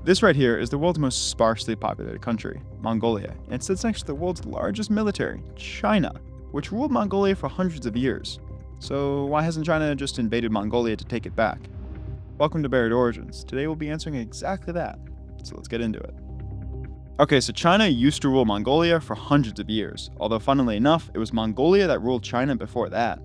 This right here is the world's most sparsely populated country, Mongolia, and it sits next to the world's largest military, China, which ruled Mongolia for hundreds of years. So why hasn't China just invaded Mongolia to take it back? Welcome to Buried Origins. Today we'll be answering exactly that, so let's get into it. Okay, so China used to rule Mongolia for hundreds of years, although funnily enough, it was Mongolia that ruled China before that.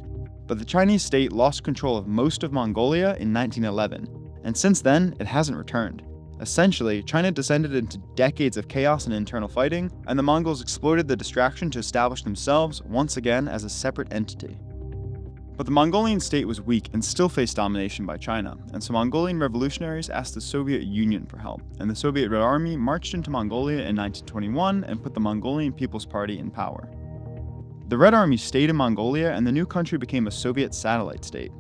But the Chinese state lost control of most of Mongolia in 1911, and since then, it hasn't returned. Essentially, China descended into decades of chaos and internal fighting, and the Mongols exploited the distraction to establish themselves once again as a separate entity. But the Mongolian state was weak and still faced domination by China, and so Mongolian revolutionaries asked the Soviet Union for help, and the Soviet Red Army marched into Mongolia in 1921 and put the Mongolian People's Party in power. The Red Army stayed in Mongolia, and the new country became a Soviet satellite state.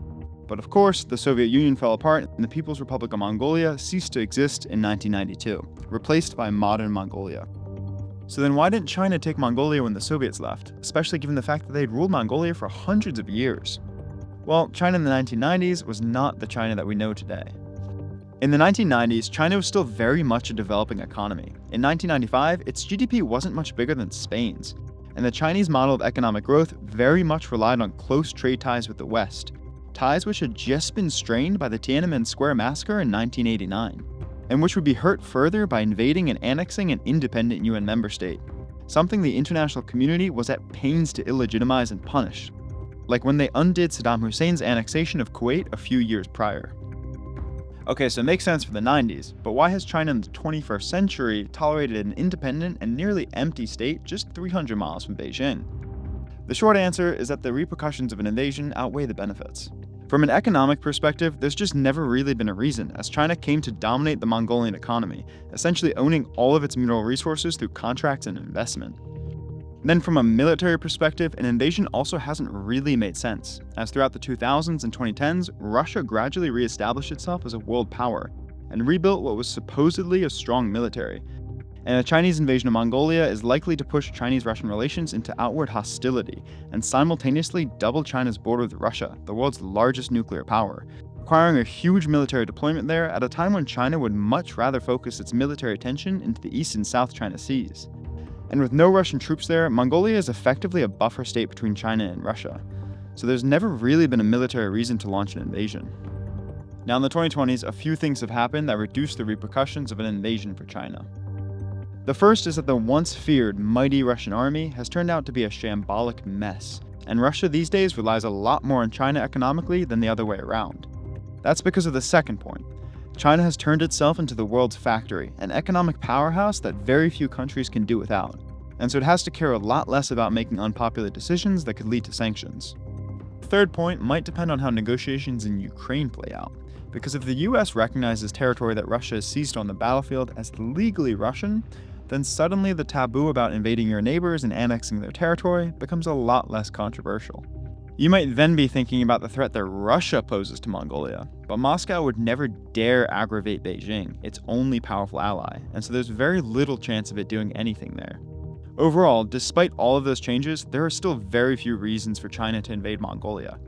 But of course, the Soviet Union fell apart, and the People's Republic of Mongolia ceased to exist in 1992, replaced by modern Mongolia. So then why didn't China take Mongolia when the Soviets left, especially given the fact that they'd ruled Mongolia for hundreds of years? Well, China in the 1990s was not the China that we know today. In the 1990s, China was still very much a developing economy. In 1995, its GDP wasn't much bigger than Spain's, and the Chinese model of economic growth very much relied on close trade ties with the West, ties which had just been strained by the Tiananmen Square massacre in 1989, and which would be hurt further by invading and annexing an independent UN member state, something the international community was at pains to illegitimize and punish, like when they undid Saddam Hussein's annexation of Kuwait a few years prior. Okay, so it makes sense for the 90s, but why has China in the 21st century tolerated an independent and nearly empty state just 300 miles from Beijing? The short answer is that the repercussions of an invasion outweigh the benefits. From an economic perspective, there's just never really been a reason, as China came to dominate the Mongolian economy, essentially owning all of its mineral resources through contracts and investment. Then from a military perspective, an invasion also hasn't really made sense, as throughout the 2000s and 2010s, Russia gradually reestablished itself as a world power, and rebuilt what was supposedly a strong military. And a Chinese invasion of Mongolia is likely to push Chinese-Russian relations into outward hostility, and simultaneously double China's border with Russia, the world's largest nuclear power, requiring a huge military deployment there at a time when China would much rather focus its military attention into the East and South China Seas. And with no Russian troops there, Mongolia is effectively a buffer state between China and Russia. So there's never really been a military reason to launch an invasion. Now in the 2020s, a few things have happened that reduce the repercussions of an invasion for China. The first is that the once feared mighty Russian army has turned out to be a shambolic mess, and Russia these days relies a lot more on China economically than the other way around. That's because of the second point. China has turned itself into the world's factory, an economic powerhouse that very few countries can do without, and so it has to care a lot less about making unpopular decisions that could lead to sanctions. The third point might depend on how negotiations in Ukraine play out, because if the US recognizes territory that Russia has seized on the battlefield as legally Russian, then suddenly the taboo about invading your neighbors and annexing their territory becomes a lot less controversial. You might then be thinking about the threat that Russia poses to Mongolia, but Moscow would never dare aggravate Beijing, its only powerful ally, and so there's very little chance of it doing anything there. Overall, despite all of those changes, there are still very few reasons for China to invade Mongolia.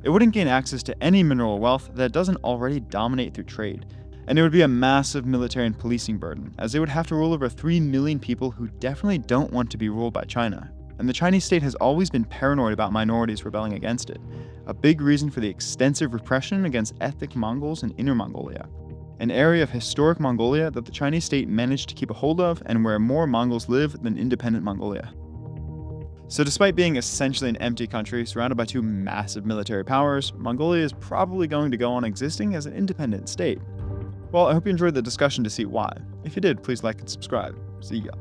It wouldn't gain access to any mineral wealth that it doesn't already dominate through trade, and it would be a massive military and policing burden, as they would have to rule over 3 million people who definitely don't want to be ruled by China. And the Chinese state has always been paranoid about minorities rebelling against it, a big reason for the extensive repression against ethnic Mongols in Inner Mongolia, an area of historic Mongolia that the Chinese state managed to keep a hold of and where more Mongols live than independent Mongolia. So despite being essentially an empty country surrounded by two massive military powers, Mongolia is probably going to go on existing as an independent state. Well, I hope you enjoyed the discussion to see why. If you did, please like and subscribe. See ya.